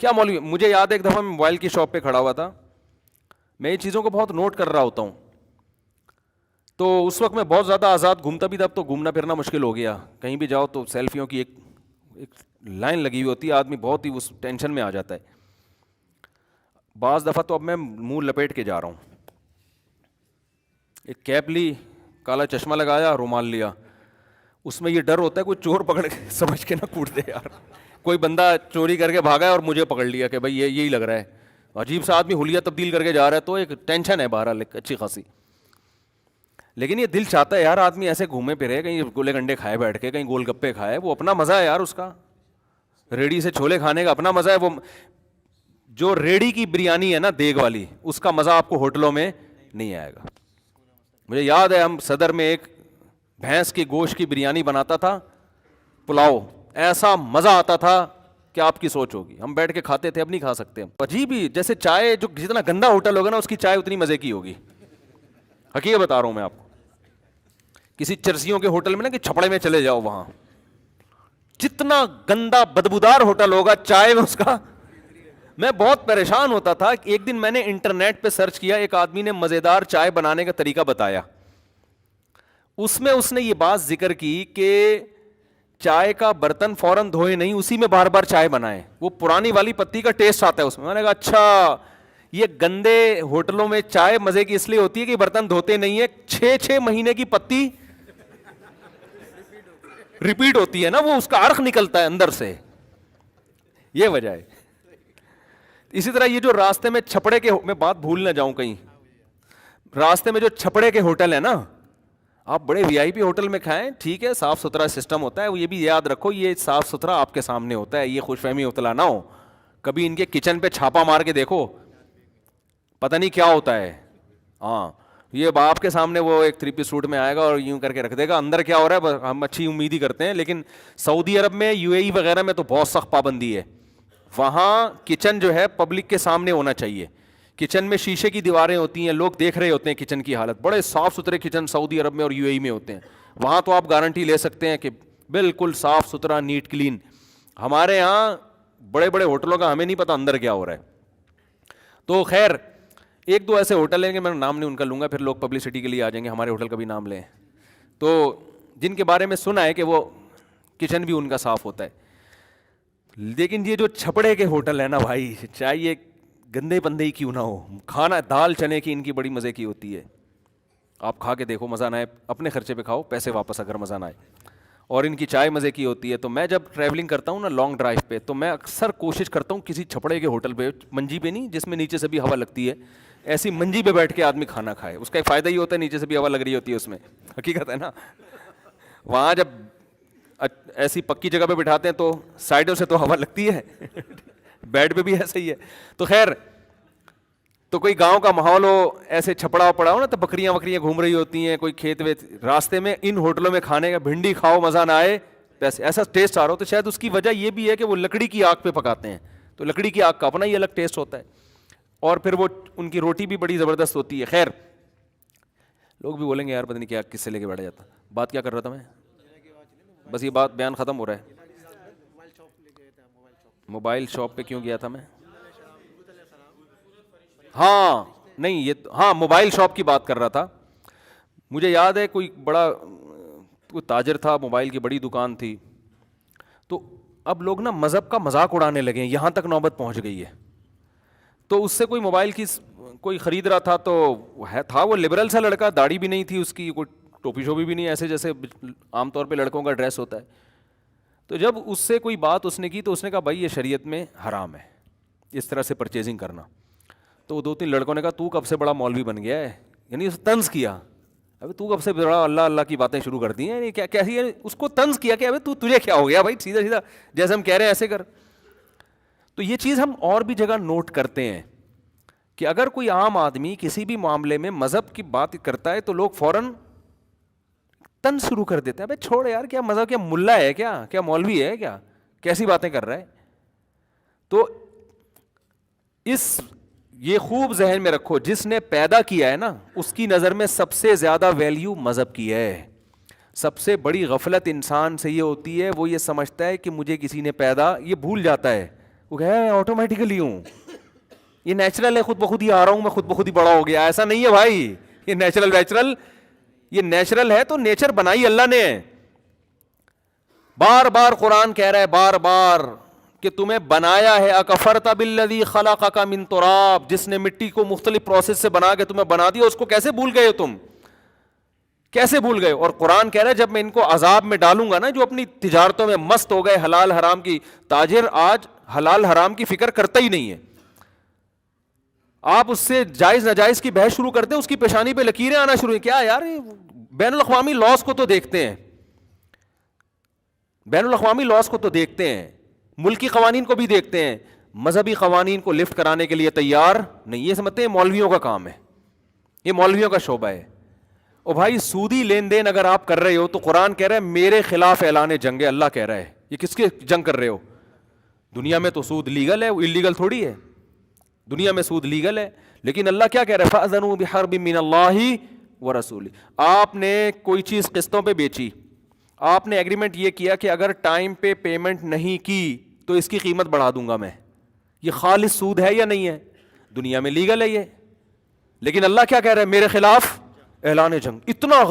کیا مولوی. مجھے یاد ہے ایک دفعہ میں موبائل کی شاپ پہ کھڑا ہوا تھا, میں یہ چیزوں کو بہت نوٹ کر رہا ہوتا ہوں, تو اس وقت میں بہت زیادہ آزاد گھومتا بھی تھا. اب تو گھومنا پھرنا مشکل ہو گیا, کہیں بھی جاؤ تو سیلفیوں کی ایک لائن لگی ہوئی ہوتی ہے, آدمی بہت ہی اس ٹینشن میں آ جاتا ہے. بعض دفعہ تو اب میں منہ لپیٹ کے جا رہا ہوں, ایک کیپ لی, کالا چشمہ لگایا, رومال لیا. اس میں یہ ڈر ہوتا ہے کوئی چور پکڑ کے سمجھ کے نہ کوٹ دے یار, کوئی بندہ چوری کر کے بھاگا ہے اور مجھے پکڑ لیا کہ بھائی یہی لگ رہا ہے, عجیب سا آدمی حلیہ تبدیل کر کے جا رہا ہے, تو ایک ٹینشن ہے بہرحال اچھی خاصی. لیکن یہ دل چاہتا ہے یار آدمی ایسے گھومے پھرے, کہیں گولے گنڈے کھائے بیٹھ کے, کہیں گول گپے کھائے, وہ اپنا مزہ ہے یار اس کا. ریڑھی سے چھولے کھانے کا اپنا مزہ ہے. وہ جو ریڑھی کی بریانی ہے نا دیگ والی, اس کا مزہ آپ کو ہوٹلوں میں نہیں آئے گا. مجھے یاد ہے ہم صدر میں ایک بھینس کی گوشت کی بریانی بناتا تھا, پلاؤ, ایسا مزہ آتا تھا کہ آپ کی سوچ ہوگی. ہم بیٹھ کے کھاتے تھے, اب نہیں کھا سکتے. عجیب ہی, جیسے چائے جو جتنا گندا ہوٹل ہوگا نا اس کی چائے اتنی مزے کی ہوگی. حقیقت بتا رہا ہوں میں آپ کو. کسی چرسیوں کے ہوٹل میں نا کہ چھپڑے میں چلے جاؤ, وہاں جتنا گندا بدبودار ہوٹل ہوگا چائے میں اس کا. میں بہت پریشان ہوتا تھا. ایک دن میں نے انٹرنیٹ پہ سرچ کیا, ایک آدمی نے مزیدار چائے بنانے کا طریقہ بتایا. اس میں اس نے یہ بات ذکر کی کہ چائے کا برتن فوراً دھوئے نہیں, اسی میں بار بار چائے بنائے, وہ پرانی والی پتی کا ٹیسٹ آتا ہے اس میں. میں نے کہا اچھا, یہ گندے ہوٹلوں میں چائے مزے کی اس لیے ہوتی ہے کہ برتن دھوتے نہیں ہے, 6 مہینے کی پتی ریپیٹ ہوتی ہے نا, وہ اس کا عرق نکلتا ہے اندر سے, یہ وجہ ہے. اسی طرح یہ جو راستے میں چھپڑے کے, میں بات بھول نہ جاؤں کہیں, راستے میں جو چھپڑے کے ہوٹل ہیں نا, آپ بڑے وی آئی پی ہوٹل میں کھائیں, ٹھیک ہے, صاف ستھرا سسٹم ہوتا ہے, یہ بھی یاد رکھو یہ صاف ستھرا آپ کے سامنے ہوتا ہے, یہ خوش فہمی ابتلا نہ ہو. کبھی ان کے کچن پہ چھاپا مار کے دیکھو, پتہ نہیں کیا ہوتا ہے. ہاں, یہ باپ کے سامنے وہ ایک 3 پیس سوٹ میں آئے گا اور یوں کر کے رکھ دے گا, اندر کیا ہو رہا ہے ہم اچھی امید ہی کرتے ہیں. لیکن سعودی عرب میں, یو اے ای وغیرہ میں تو بہت سخت پابندی ہے. وہاں کچن جو ہے پبلک کے سامنے ہونا چاہیے. کچن میں شیشے کی دیواریں ہوتی ہیں, لوگ دیکھ رہے ہوتے ہیں کچن کی حالت. بڑے صاف ستھرے کچن سعودی عرب میں اور یو اے ای میں ہوتے ہیں. وہاں تو آپ گارنٹی لے سکتے ہیں کہ بالکل صاف ستھرا, نیٹ کلین. ہمارے یہاں بڑے بڑے ہوٹلوں کا ہمیں نہیں پتا اندر کیا ہو رہا ہے. تو خیر, 1-2 ایسے ہوٹل ہیں کہ میں نام نہیں ان کا لوں گا, پھر لوگ پبلسٹی کے لیے آ جائیں گے ہمارے ہوٹل کا بھی نام لیں, تو جن کے بارے میں سنا ہے کہ وہ کچن بھی ان کا صاف ہوتا ہے. لیکن یہ جو چھپڑے کے ہوٹل ہیں نا بھائی, چاہیے گندے بندے ہی کیوں نہ ہو, کھانا دال چنے کی ان کی بڑی مزے کی ہوتی ہے. آپ کھا کے دیکھو, مزہ نہ آئے اپنے خرچے پہ کھاؤ, پیسے واپس اگر مزہ نہ آئے. اور ان کی چائے مزے کی ہوتی ہے. تو میں جب ٹریولنگ کرتا ہوں نا لانگ ڈرائیو پہ, تو میں اکثر کوشش کرتا ہوں کسی چھپڑے کے ہوٹل پہ, منجی پہ نہیں جس میں نیچے سے بھی ہوا لگتی ہے, ایسی منجی پہ بیٹھ کے آدمی کھانا کھائے. اس کا ایک فائدہ یہ ہوتا ہے نیچے سے بھی ہوا لگ رہی ہوتی ہے اس میں, حقیقت ہے نا. وہاں جب ایسی پکی جگہ پہ بٹھاتے ہیں تو سائڈوں سے تو ہوا لگتی ہے, بیڈ پہ بھی ایسا ہی ہے. تو خیر, تو کوئی گاؤں کا ماحول ہو, ایسے چھپڑا پڑا ہو نا, تو بکریاں وکریاں گھوم رہی ہوتی ہیں, کوئی کھیت ویت راستے میں, ان ہوٹلوں میں کھانے کا بھنڈی کھاؤ مزہ نہ آئے, ایسا ٹیسٹ آ رہا ہو. تو شاید اس کی وجہ یہ بھی ہے کہ وہ لکڑی کی آگ پہ پکاتے ہیں, تو لکڑی کی آگ کا اپنا ہی الگ ٹیسٹ ہوتا ہے. اور پھر وہ ان کی روٹی بھی بڑی زبردست ہوتی ہے. خیر, لوگ بھی بولیں گے یار پتہ نہیں کیا کس سے لے کے بیٹھا جاتا. بات کیا کر رہا تھا میں, بس یہ بات بیان ختم ہو رہا ہے. موبائل شاپ پہ کیوں گیا تھا میں؟ ہاں نہیں, یہ ہاں موبائل شاپ کی بات کر رہا تھا. مجھے یاد ہے کوئی بڑا کوئی تاجر تھا, موبائل کی بڑی دکان تھی. تو اب لوگ نا مذہب کا مذاق اڑانے لگے ہیں, یہاں تک نوبت پہنچ گئی ہے. تو اس سے کوئی موبائل کی کوئی خرید رہا تھا, تو تھا وہ لبرل سا لڑکا, داڑھی بھی نہیں تھی اس کی, کوئی ٹوپی شوپی بھی نہیں, ایسے جیسے عام طور پہ لڑکوں کا ڈریس ہوتا ہے. تو جب اس سے کوئی بات اس نے کی تو اس نے کہا بھائی یہ شریعت میں حرام ہے اس طرح سے پرچیزنگ کرنا. تو 2-3 لڑکوں نے کہا تو کب سے بڑا مولوی بن گیا ہے, یعنی طنز کیا, ابھی تو کب سے بڑا اللہ اللہ کی باتیں شروع کر دی ہیں, یعنی کیسی ہے, اس کو طنز کیا کہ ابھی تجھے کیا ہو گیا بھائی, سیدھا سیدھا جیسے ہم کہہ رہے ہیں ایسے کر. تو یہ چیز ہم اور بھی جگہ نوٹ کرتے ہیں کہ اگر کوئی عام آدمی کسی بھی معاملے میں مذہب کی بات کرتا ہے تو لوگ فوراً طنز شروع کر دیتے ہیں, ابے چھوڑ یار, کیا مذہب, کیا ملا ہے, کیا مولوی ہے, کیا کیسی باتیں کر رہا ہے. تو یہ خوب ذہن میں رکھو, جس نے پیدا کیا ہے نا اس کی نظر میں سب سے زیادہ ویلیو مذہب کی ہے. سب سے بڑی غفلت انسان سے یہ ہوتی ہے, وہ یہ سمجھتا ہے کہ مجھے کسی نے پیدا, یہ بھول جاتا ہے وہ کہا میں آٹومیٹیکلی ہوں, یہ نیچرل ہے, خود بخود ہی آ رہا ہوں, میں خود بخود ہی بڑا ہو گیا. ایسا نہیں ہے بھائی, یہ نیچرل, یہ نیچرل ہے تو نیچر بنائی اللہ نے ہے. بار بار قرآن کہہ رہا ہے, بار بار, کہ تمہیں بنایا ہے. اکفرت بالذی خلقک من تراب, جس نے مٹی کو مختلف پروسیس سے بنا کے تمہیں بنا دیا, اس کو کیسے بھول گئے ہو تم, کیسے بھول گئے. اور قرآن کہہ رہا ہے جب میں ان کو عذاب میں ڈالوں گا نا, جو اپنی تجارتوں میں مست ہو گئے, حلال حرام کی, تاجر آج حلال حرام کی فکر کرتا ہی نہیں ہے. آپ اس سے جائز ناجائز کی بحث شروع کرتے ہیں, اس کی پیشانی پہ لکیریں آنا شروع ہیں. کیا یار, بین الاقوامی لاس کو تو دیکھتے ہیں, بین الاقوامی لاس کو تو دیکھتے ہیں, ملکی قوانین کو بھی دیکھتے ہیں, مذہبی قوانین کو لفٹ کرانے کے لیے تیار نہیں. یہ سمجھتے ہیں مولویوں کا کام ہے, یہ مولویوں کا شعبہ ہے. او بھائی, سودی لین دین اگر آپ کر رہے ہو تو قرآن کہہ رہا ہے میرے خلاف اعلان جنگ ہے. اللہ کہہ رہا ہے یہ کس کے جنگ کر رہے ہو؟ دنیا میں تو سود لیگل ہے, وہ اللیگل تھوڑی ہے. دنیا میں سود لیگل ہے, لیکن اللہ کیا کہہ رہا ہے؟ فَأْذَنُوا بِحَرْبٍ مِّنَ اللَّهِ وَرَسُولِهِ. آپ نے کوئی چیز قسطوں پہ بیچی, آپ نے ایگریمنٹ یہ کیا کہ اگر ٹائم پہ پیمنٹ نہیں کی تو اس کی قیمت بڑھا دوں گا میں. یہ خالص سود ہے یا نہیں ہے؟ دنیا میں لیگل ہے یہ, لیکن اللہ کیا کہہ رہا ہے؟ میرے خلاف اعلان جنگ. اتنا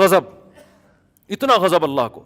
غضب اللہ کو.